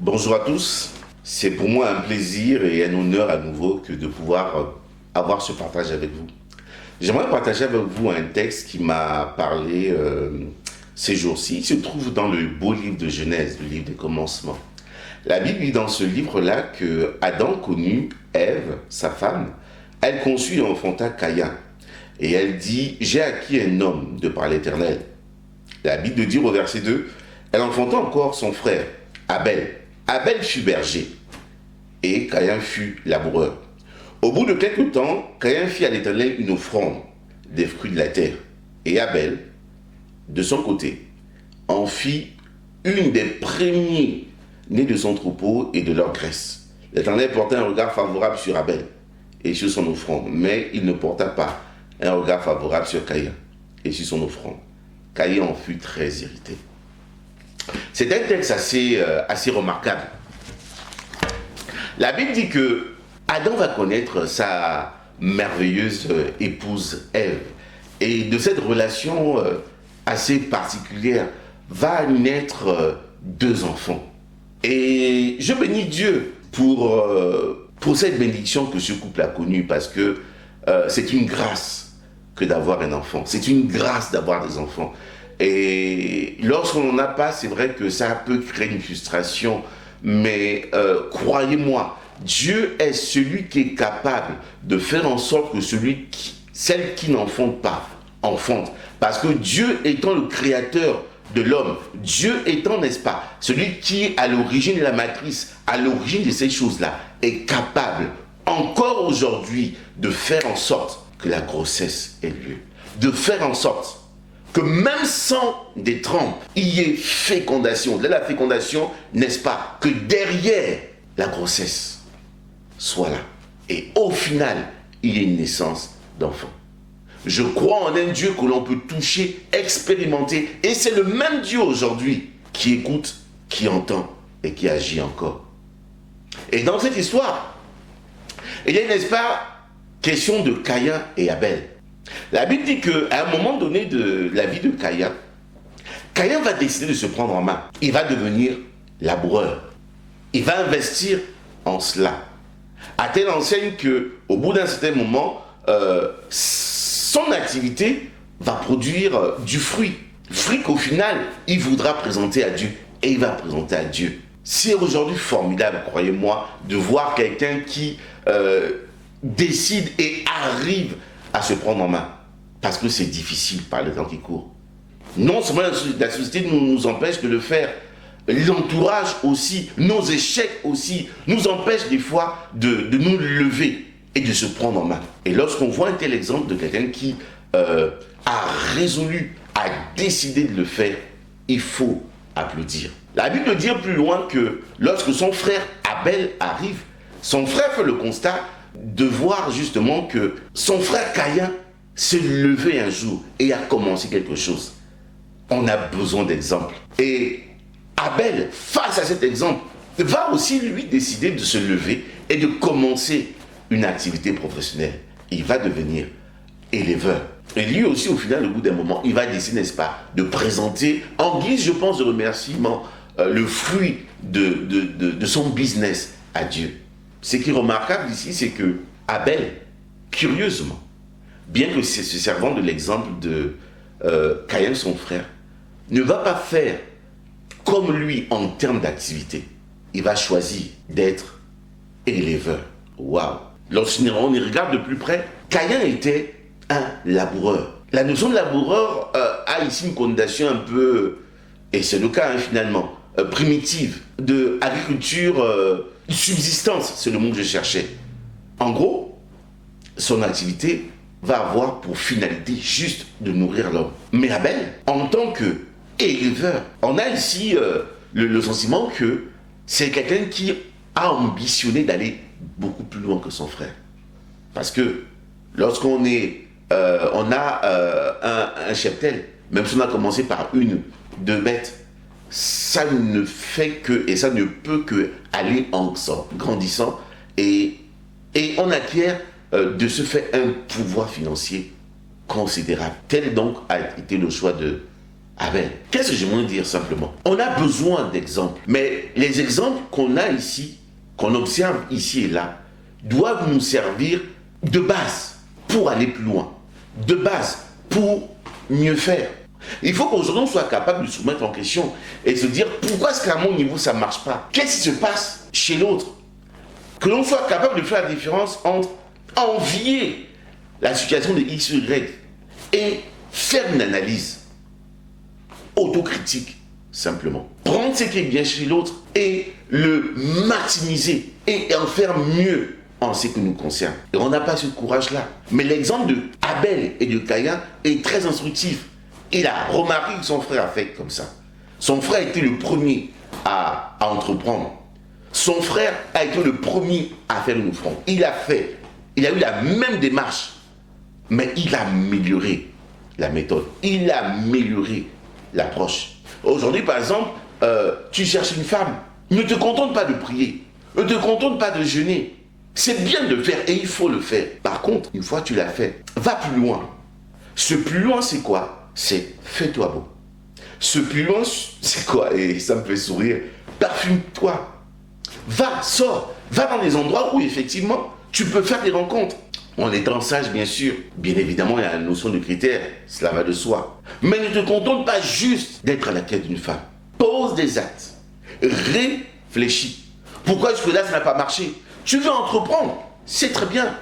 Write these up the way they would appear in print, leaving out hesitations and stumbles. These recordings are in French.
Bonjour à tous, c'est pour moi un plaisir et un honneur à nouveau que de pouvoir avoir ce partage avec vous. J'aimerais partager avec vous un texte qui m'a parlé ces jours-ci. Il se trouve dans le beau livre de Genèse, le livre des commencements. La Bible dit dans ce livre-là que Adam connut Ève, sa femme, elle conçut et enfanta Caïn. Et elle dit, j'ai acquis un homme de par l'Éternel. La Bible dit au verset 2, elle enfanta encore son frère, Abel. Abel fut berger et Caïn fut laboureur. Au bout de quelque temps, Caïn fit à l'Éternel une offrande des fruits de la terre. Et Abel, de son côté, en fit une des premiers nés de son troupeau et de leur graisse. L'Éternel porta un regard favorable sur Abel et sur son offrande, mais il ne porta pas un regard favorable sur Caïn et sur son offrande. Caïn en fut très irrité. C'est un texte assez remarquable. La Bible dit que Adam va connaître sa merveilleuse épouse Ève. Et de cette relation assez particulière va naître deux enfants. Et je bénis Dieu pour cette bénédiction que ce couple a connue, parce que c'est une grâce que d'avoir un enfant. C'est une grâce d'avoir des enfants. Et lorsqu'on n'en a pas, c'est vrai que ça peut créer une frustration, mais croyez-moi, Dieu est celui qui est capable de faire en sorte que celle qui n'enfante pas, enfante. Parce que Dieu étant le créateur de l'homme, Dieu étant, n'est-ce pas, celui qui est à l'origine de la matrice, à l'origine de ces choses-là, est capable, encore aujourd'hui, de faire en sorte que la grossesse ait lieu. De faire en sorte que même sans des trempes, il y ait fécondation. De la fécondation, n'est-ce pas, que derrière la grossesse soit là. Et au final, il y ait une naissance d'enfant. Je crois en un Dieu que l'on peut toucher, expérimenter. Et c'est le même Dieu aujourd'hui qui écoute, qui entend et qui agit encore. Et dans cette histoire, il y a, n'est-ce pas, question de Caïn et Abel. La Bible dit qu'à un moment donné de la vie de Caïn, Caïn va décider de se prendre en main. Il va devenir laboureur. Il va investir en cela. À telle enseigne qu'au bout d'un certain moment, son activité va produire du fruit. Fruit qu'au final, il voudra présenter à Dieu. Et il va présenter à Dieu. C'est aujourd'hui formidable, croyez-moi, de voir quelqu'un qui décide et arrive à se prendre en main, parce que c'est difficile par le temps qui court. Non seulement la société nous empêche de le faire, l'entourage aussi, nos échecs aussi, nous empêchent des fois de nous lever et de se prendre en main. Et lorsqu'on voit un tel exemple de quelqu'un qui a résolu, a décidé de le faire, il faut applaudir. La Bible dit plus loin que lorsque son frère Abel arrive, son frère fait le constat de voir justement que son frère Caïn s'est levé un jour et a commencé quelque chose. On a besoin d'exemples. Et Abel, face à cet exemple, va aussi lui décider de se lever et de commencer une activité professionnelle. Il va devenir éleveur. Et lui aussi, au final, au bout d'un moment, il va décider, n'est-ce pas, de présenter, en guise, je pense, de remerciement, le fruit de son business à Dieu. Ce qui est remarquable ici, c'est que Abel, curieusement, bien que se servant de l'exemple de Caïn, son frère, ne va pas faire comme lui en termes d'activité. Il va choisir d'être éleveur. Waouh! Lorsqu'on y regarde de plus près, Caïn était un laboureur. La notion de laboureur a ici une connotation un peu, et c'est le cas finalement, primitive, de agriculture, subsistance, c'est le mot que je cherchais. En gros, son activité va avoir pour finalité juste de nourrir l'homme. Mais Abel, en tant qu'éleveur, on a ici le sentiment que c'est quelqu'un qui a ambitionné d'aller beaucoup plus loin que son frère. Parce que lorsqu'on a un cheptel, même si on a commencé par 2 bêtes, ça ne fait que, et ça ne peut que aller en grandissant, et on acquiert de ce fait un pouvoir financier considérable. Tel donc a été le choix Abel. Qu'est-ce que j'aimerais dire simplement? On a besoin d'exemples, mais les exemples qu'on a ici, qu'on observe ici et là, doivent nous servir de base pour aller plus loin, de base pour mieux faire. Il faut qu'aujourd'hui on soit capable de se mettre en question et se dire pourquoi est-ce qu'à mon niveau ça ne marche pas? Qu'est-ce qui se passe chez l'autre? Que l'on soit capable de faire la différence entre envier la situation de X, Y et faire une analyse autocritique, simplement. Prendre ce qui est bien chez l'autre et le maximiser et en faire mieux en ce qui nous concerne. Et on n'a pas ce courage-là. Mais l'exemple de Abel et de Caïn est très instructif. Il a remarqué que son frère a fait comme ça. Son frère a été le premier à entreprendre. Son frère a été le premier à faire une offrande. Il a fait. Il a eu la même démarche. Mais il a amélioré la méthode. Il a amélioré l'approche. Aujourd'hui, par exemple, tu cherches une femme. Ne te contente pas de prier. Ne te contente pas de jeûner. C'est bien de le faire et il faut le faire. Par contre, une fois que tu l'as fait, va plus loin. Ce plus loin, c'est quoi? C'est fais-toi beau. Ce plus loin, c'est quoi? Et ça me fait sourire. Parfume-toi. Va, sors. Va dans des endroits où effectivement, tu peux faire des rencontres. En étant sage, bien sûr. Bien évidemment, il y a la notion de critères. Cela va de soi. Mais ne te contente pas juste d'être à la quête d'une femme. Pose des actes. Réfléchis. Pourquoi est-ce que là, ça n'a pas marché? Tu veux entreprendre. C'est très bien.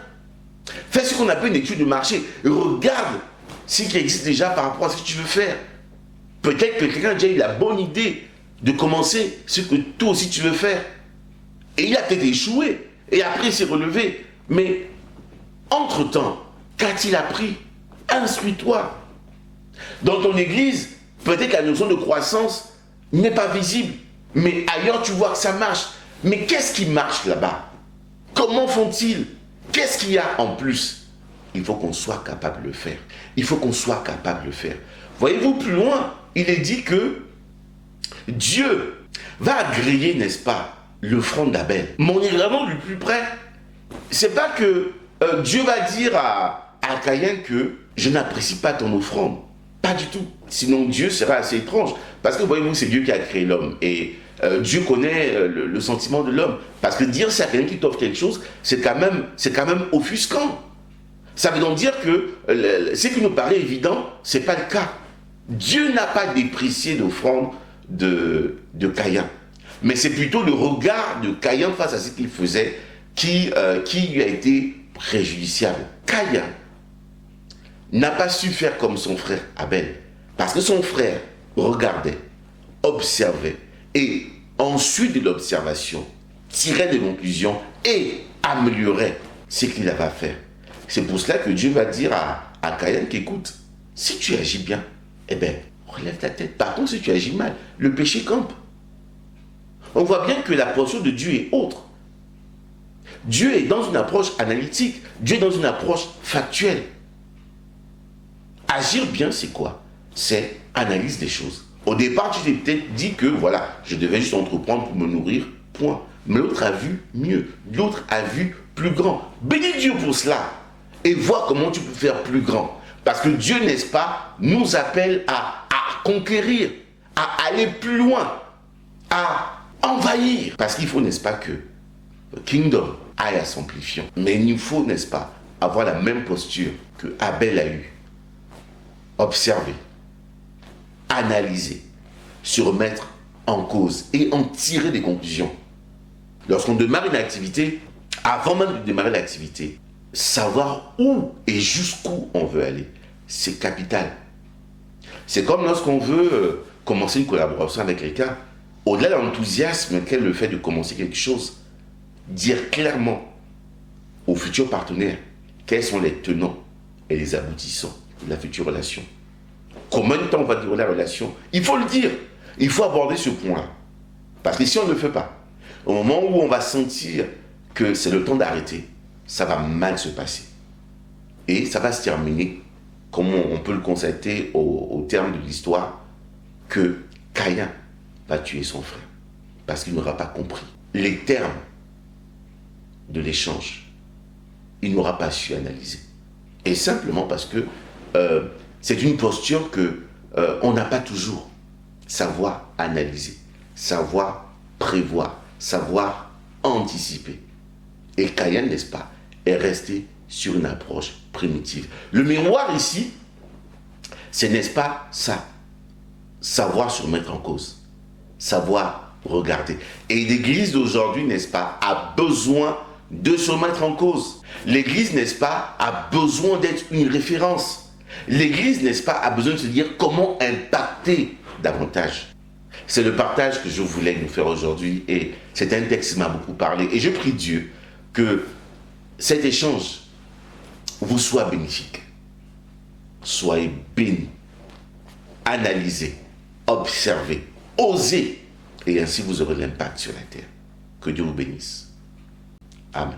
Fais ce qu'on appelle une étude de marché. Regarde ce qui existe déjà par rapport à ce que tu veux faire. Peut-être que quelqu'un a déjà eu la bonne idée de commencer ce que toi aussi tu veux faire. Et il a peut-être échoué. Et après, il s'est relevé. Mais entre-temps, qu'a-t-il appris? Instruis-toi. Dans ton église, peut-être que la notion de croissance n'est pas visible. Mais ailleurs, tu vois que ça marche. Mais qu'est-ce qui marche là-bas? Comment font-ils? Qu'est-ce qu'il y a en plus? Il faut qu'on soit capable de le faire. Il faut qu'on soit capable de le faire. Voyez-vous, plus loin, il est dit que Dieu va agréer, n'est-ce pas, l'offrande d'Abel. Mon ingrédient du plus près, c'est pas que Dieu va dire à Caïn que je n'apprécie pas ton offrande. Pas du tout. Sinon Dieu sera assez étrange. Parce que voyez-vous, c'est Dieu qui a créé l'homme. Et Dieu connaît le sentiment de l'homme. Parce que dire ça à quelqu'un qui t'offre quelque chose, c'est quand même offusquant. Ça veut donc dire que ce qui nous paraît évident, ce n'est pas le cas. Dieu n'a pas déprécié l'offrande de Caïn. Mais c'est plutôt le regard de Caïn face à ce qu'il faisait qui lui a été préjudiciable. Caïn n'a pas su faire comme son frère Abel. Parce que son frère regardait, observait, et ensuite de l'observation, tirait des conclusions et améliorait ce qu'il avait à faire. C'est pour cela que Dieu va dire à Caïn qu'écoute, si tu agis bien, eh bien, relève ta tête. Par contre, si tu agis mal, le péché campe. On voit bien que la posture de Dieu est autre. Dieu est dans une approche analytique. Dieu est dans une approche factuelle. Agir bien, c'est quoi? C'est analyse des choses. Au départ, tu t'es peut-être dit que, voilà, je devais juste entreprendre pour me nourrir, point. Mais l'autre a vu mieux. L'autre a vu plus grand. Bénis Dieu pour cela. Et vois comment tu peux faire plus grand. Parce que Dieu, n'est-ce pas, nous appelle à conquérir, à aller plus loin, à envahir. Parce qu'il faut, n'est-ce pas, que le kingdom aille à s'amplifiant. Mais il nous faut, n'est-ce pas, avoir la même posture que Abel a eue. Observer, analyser, se remettre en cause et en tirer des conclusions. Lorsqu'on démarre une activité, avant même de démarrer l'activité, savoir où et jusqu'où on veut aller, c'est capital. C'est comme lorsqu'on veut commencer une collaboration avec quelqu'un, au-delà de l'enthousiasme qu'est le fait de commencer quelque chose, dire clairement au futur partenaire quels sont les tenants et les aboutissants de la future relation. Combien de temps on va durer la relation? Il faut le dire. Il faut aborder ce point-là. Parce que si on ne le fait pas, au moment où on va sentir que c'est le temps d'arrêter, ça va mal se passer. Et ça va se terminer, comme on peut le constater au terme de l'histoire, que Caïn va tuer son frère. Parce qu'il n'aura pas compris les termes de l'échange. Il n'aura pas su analyser. Et simplement parce que c'est une posture que on n'a pas toujours savoir analyser, savoir prévoir, savoir anticiper. Et Caïn, n'est-ce pas, est resté sur une approche primitive. Le miroir ici, c'est, n'est-ce pas, ça, savoir se mettre en cause, savoir regarder. Et l'Église d'aujourd'hui, n'est-ce pas, a besoin de se mettre en cause. L'Église, n'est-ce pas, a besoin d'être une référence. L'Église, n'est-ce pas, a besoin de se dire comment impacter davantage. C'est le partage que je voulais nous faire aujourd'hui et c'est un texte qui m'a beaucoup parlé. Et je prie Dieu que cet échange vous soit bénéfique. Soyez bénis, analysez, observez, osez et ainsi vous aurez l'impact sur la terre. Que Dieu vous bénisse. Amen.